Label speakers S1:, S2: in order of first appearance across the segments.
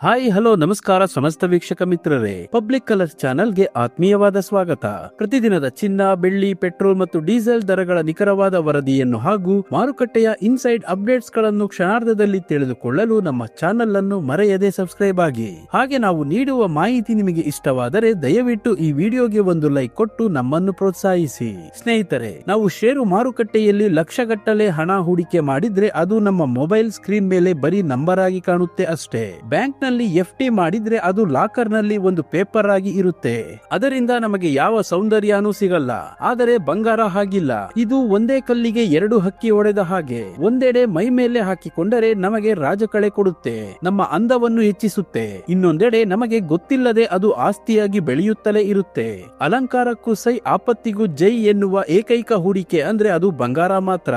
S1: Hi hello ನಮಸ್ಕಾರ ಸಮಸ್ತ ವೀಕ್ಷಕ ಮಿತ್ರರೇ, ಪಬ್ಲಿಕ್ ಕಲರ್ಸ್ ಚಾನೆಲ್ಗೆ ಆತ್ಮೀಯವಾದ ಸ್ವಾಗತ. ಪ್ರತಿದಿನದ ಚಿನ್ನ, ಬೆಳ್ಳಿ, ಪೆಟ್ರೋಲ್ ಮತ್ತು ಡೀಸೆಲ್ ದರಗಳ ನಿಖರವಾದ ವರದಿಯನ್ನು ಹಾಗೂ ಮಾರುಕಟ್ಟೆಯ ಇನ್ಸೈಡ್ ಅಪ್ಡೇಟ್ಸ್ ಗಳನ್ನು ಕ್ಷಣಾರ್ಧದಲ್ಲಿ ತಿಳಿದುಕೊಳ್ಳಲು ನಮ್ಮ ಚಾನೆಲ್ ಅನ್ನು ಮರೆಯದೆ ಸಬ್ಸ್ಕ್ರೈಬ್ ಆಗಿ. ಹಾಗೆ ನಾವು ನೀಡುವ ಮಾಹಿತಿ ನಿಮಗೆ ಇಷ್ಟವಾದರೆ ದಯವಿಟ್ಟು ಈ ವಿಡಿಯೋಗೆ ಒಂದು ಲೈಕ್ ಕೊಟ್ಟು ನಮ್ಮನ್ನು ಪ್ರೋತ್ಸಾಹಿಸಿ. ಸ್ನೇಹಿತರೆ, ನಾವು ಷೇರು ಮಾರುಕಟ್ಟೆಯಲ್ಲಿ ಲಕ್ಷಗಟ್ಟಲೆ ಹಣ ಹೂಡಿಕೆ ಮಾಡಿದ್ರೆ ಅದು ನಮ್ಮ ಮೊಬೈಲ್ ಸ್ಕ್ರೀನ್ ಮೇಲೆ ಬರೀ ನಂಬರ್ ಆಗಿ ಕಾಣುತ್ತೆ ಅಷ್ಟೇ. ಬ್ಯಾಂಕ್ ಎಫ್ಡಿ ಮಾಡಿದ್ರೆ ಅದು ಲಾಕರ್ ನಲ್ಲಿ ಒಂದು ಪೇಪರ್ ಆಗಿ ಇರುತ್ತೆ. ಅದರಿಂದ ನಮಗೆ ಯಾವ ಸೌಂದರ್ಯನೂ ಸಿಗಲ್ಲ. ಆದರೆ ಬಂಗಾರ ಹಾಗಿಲ್ಲ. ಇದು ಒಂದೇ ಕಲ್ಲಿಗೆ ಎರಡು ಹಕ್ಕಿ ಹೊಡೆದ ಹಾಗೆ. ಒಂದೆಡೆ ಮೈ ಮೇಲೆ ಹಾಕಿಕೊಂಡರೆ ನಮಗೆ ರಾಜಕಳೆ ಕೊಡುತ್ತೆ, ನಮ್ಮ ಅಂದವನ್ನು ಹೆಚ್ಚಿಸುತ್ತೆ. ಇನ್ನೊಂದೆಡೆ ನಮಗೆ ಗೊತ್ತಿಲ್ಲದೆ ಅದು ಆಸ್ತಿಯಾಗಿ ಬೆಳೆಯುತ್ತಲೇ ಇರುತ್ತೆ. ಅಲಂಕಾರಕ್ಕೂ ಸೈ, ಆಪತ್ತಿಗೂ ಜೈ ಎನ್ನುವ ಏಕೈಕ ಹೂಡಿಕೆ ಅಂದ್ರೆ ಅದು ಬಂಗಾರ ಮಾತ್ರ.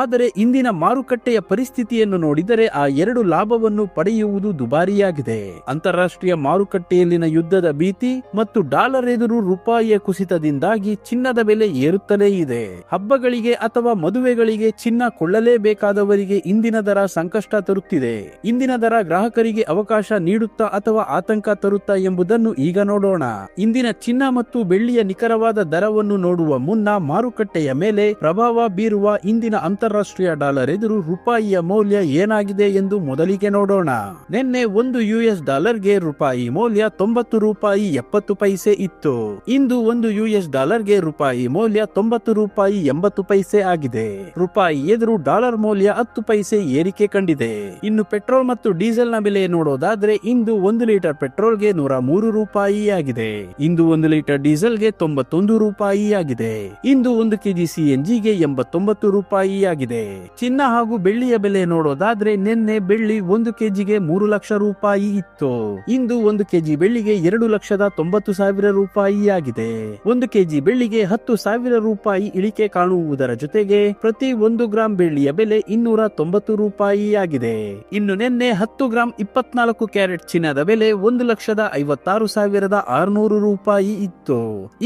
S1: ಆದರೆ ಇಂದಿನ ಮಾರುಕಟ್ಟೆಯ ಪರಿಸ್ಥಿತಿಯನ್ನು ನೋಡಿದರೆ ಆ ಎರಡು ಲಾಭವನ್ನು ಪಡೆಯುವುದು ದುಬಾರಿಯಾಗಿದೆ. ಅಂತಾರಾಷ್ಟ್ರೀಯ ಮಾರುಕಟ್ಟೆಯಲ್ಲಿನ ಯುದ್ಧದ ಭೀತಿ ಮತ್ತು ಡಾಲರ್ ಎದುರು ರೂಪಾಯಿಯ ಕುಸಿತದಿಂದಾಗಿ ಚಿನ್ನದ ಬೆಲೆ ಏರುತ್ತಲೇ ಇದೆ. ಹಬ್ಬಗಳಿಗೆ ಅಥವಾ ಮದುವೆಗಳಿಗೆ ಚಿನ್ನ ಕೊಳ್ಳಲೇಬೇಕಾದವರಿಗೆ ಇಂದಿನ ದರ ಸಂಕಷ್ಟ ತರುತ್ತಿದೆ. ಇಂದಿನ ದರ ಗ್ರಾಹಕರಿಗೆ ಅವಕಾಶ ನೀಡುತ್ತಾ ಅಥವಾ ಆತಂಕ ತರುತ್ತಾ ಎಂಬುದನ್ನು ಈಗ ನೋಡೋಣ. ಇಂದಿನ ಚಿನ್ನ ಮತ್ತು ಬೆಳ್ಳಿಯ ನಿಖರವಾದ ದರವನ್ನು ನೋಡುವ ಮುನ್ನ ಮಾರುಕಟ್ಟೆಯ ಮೇಲೆ ಪ್ರಭಾವ ಬೀರುವ ಇಂದಿನ ಅಂತಾರಾಷ್ಟ್ರೀಯ ಡಾಲರ್ ಎದುರು ರೂಪಾಯಿಯ ಮೌಲ್ಯ ಏನಾಗಿದೆ ಎಂದು ಮೊದಲಿಗೆ ನೋಡೋಣ. ನಿನ್ನೆ ಒಂದು ಯುಎಸ್ ಡಾಲರ್ಗೆ ರೂಪಾಯಿ ಮೌಲ್ಯ 90 ರೂಪಾಯಿ 70 ಪೈಸೆ ಇತ್ತು. ಇಂದು ಒಂದು ಯುಎಸ್ ಡಾಲರ್ಗೆ ರೂಪಾಯಿ ಮೌಲ್ಯ 90 ರೂಪಾಯಿ 80 ಪೈಸೆ ಆಗಿದೆ. ರೂಪಾಯಿ ಎದುರು ಡಾಲರ್ ಮೌಲ್ಯ 10 ಪೈಸೆ ಏರಿಕೆ ಕಂಡಿದೆ. ಇನ್ನು ಪೆಟ್ರೋಲ್ ಮತ್ತು ಡೀಸೆಲ್ ನ ಬೆಲೆ ನೋಡೋದಾದ್ರೆ ಇಂದು 1 ಲೀಟರ್ ಪೆಟ್ರೋಲ್ಗೆ 103 ರೂಪಾಯಿ ಆಗಿದೆ. ಇಂದು 1 ಲೀಟರ್ ಡೀಸೆಲ್ಗೆ 91 ರೂಪಾಯಿ ಆಗಿದೆ. ಇಂದು 1 ಕೆಜಿ ಸಿಎನ್ಜಿಗೆ 89 ರೂಪಾಯಿ ಆಗಿದೆ. ಚಿನ್ನ ಹಾಗೂ ಬೆಳ್ಳಿಯ ಬೆಲೆ ನೋಡೋದಾದ್ರೆ ನಿನ್ನೆ ಬೆಳ್ಳಿ 1 ಕೆಜಿಗೆ 3 ಲಕ್ಷ ರೂಪಾಯಿ ಇತ್ತು. ಇಂದು 1 ಕೆಜಿ ಬೆಳ್ಳಿಗೆ 2,90,000 ರೂಪಾಯಿ ಆಗಿದೆ. 1 ಕೆಜಿ ಬೆಳ್ಳಿಗೆ 10,000 ರೂಪಾಯಿ ಇಳಿಕೆ ಕಾಣುವುದರ ಜೊತೆಗೆ ಪ್ರತಿ 1 ಗ್ರಾಂ ಬೆಳ್ಳಿಯ ಬೆಲೆ 290 ರೂಪಾಯಿ ಆಗಿದೆ. ಇನ್ನು ನಿನ್ನೆ 10 ಗ್ರಾಂ 24 ಕ್ಯಾರೆಟ್ ಚಿನ್ನದ ಬೆಲೆ 1,56,600 ರೂಪಾಯಿ ಇತ್ತು.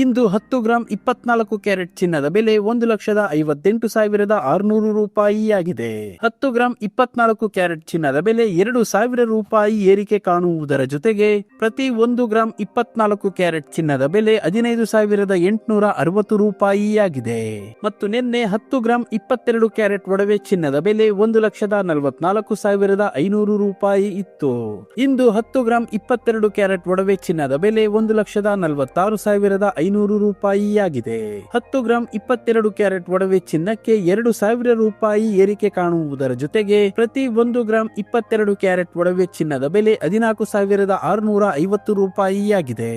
S1: ಇಂದು 10 ಗ್ರಾಂ 24 ಕ್ಯಾರೆಟ್ ಚಿನ್ನದ ಬೆಲೆ 1,58,600 ರೂಪಾಯಿ ಆಗಿದೆ. 10 ಗ್ರಾಂ 24 ಕ್ಯಾರೆಟ್ ಚಿನ್ನದ ಬೆಲೆ 2,000 ರೂಪಾಯಿ ಏರಿಕೆ ಕಾಣುವುದರ ಜೊತೆಗೆ ಪ್ರತಿ 1 ಗ್ರಾಂ 24 ಕ್ಯಾರೆಟ್ ಚಿನ್ನದ ಬೆಲೆ 15,860 ರೂಪಾಯಿ ಆಗಿದೆ. ಮತ್ತು ನಿನ್ನೆ 10 ಗ್ರಾಂ 22 ಕ್ಯಾರೆಟ್ ಒಡವೆ ಚಿನ್ನದ ಬೆಲೆ 1,44,500 ರೂಪಾಯಿ ಇತ್ತು. ಇಂದು 10 ಗ್ರಾಂ 22 ಕ್ಯಾರೆಟ್ ಒಡವೆ ಚಿನ್ನದ ಬೆಲೆ 1,46,500 ರೂಪಾಯಿ ಆಗಿದೆ. 10 ಗ್ರಾಂ 22 ಕ್ಯಾರೆಟ್ ಒಡವೆ ಚಿನ್ನಕ್ಕೆ 2,000 ರೂಪಾಯಿ ಏರಿಕೆ ಕಾಣುವುದರ ಜೊತೆಗೆ ಪ್ರತಿ 1 ಗ್ರಾಂ 22 ಕ್ಯಾರೆಟ್ ಒಡವೆ ಚಿನ್ನದ ಬೆಲೆ 14,650 ರೂಪಾಯಿ ಆಗಿದೆ.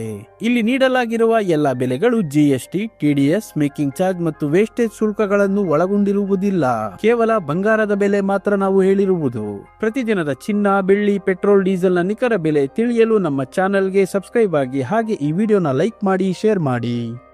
S1: ಇಲ್ಲಿ ನೀಡಲಾಗಿರುವ ಎಲ್ಲಾ ಬೆಲೆಗಳು ಜಿಎಸ್ಟಿ, ಟಿಡಿಎಸ್, ಮೇಕಿಂಗ್ ಚಾರ್ಜ್ ಮತ್ತು ವೇಸ್ಟೇಜ್ ಶುಲ್ಕಗಳನ್ನು ಒಳಗೊಂಡಿರುವುದಿಲ್ಲ. ಕೇವಲ ಬಂಗಾರದ ಬೆಲೆ ಮಾತ್ರ ನಾವು ಹೇಳಿರುವುದು. ಪ್ರತಿದಿನದ ಚಿನ್ನ, ಬೆಳ್ಳಿ, ಪೆಟ್ರೋಲ್, ಡೀಸೆಲ್ ನ ನಿಖರ ಬೆಲೆ ತಿಳಿಯಲು ನಮ್ಮ ಚಾನೆಲ್ಗೆ ಸಬ್ಸ್ಕ್ರೈಬ್ ಆಗಿ. ಹಾಗೆ ಈ ವಿಡಿಯೋನ ಲೈಕ್ ಮಾಡಿ, ಶೇರ್ ಮಾಡಿ.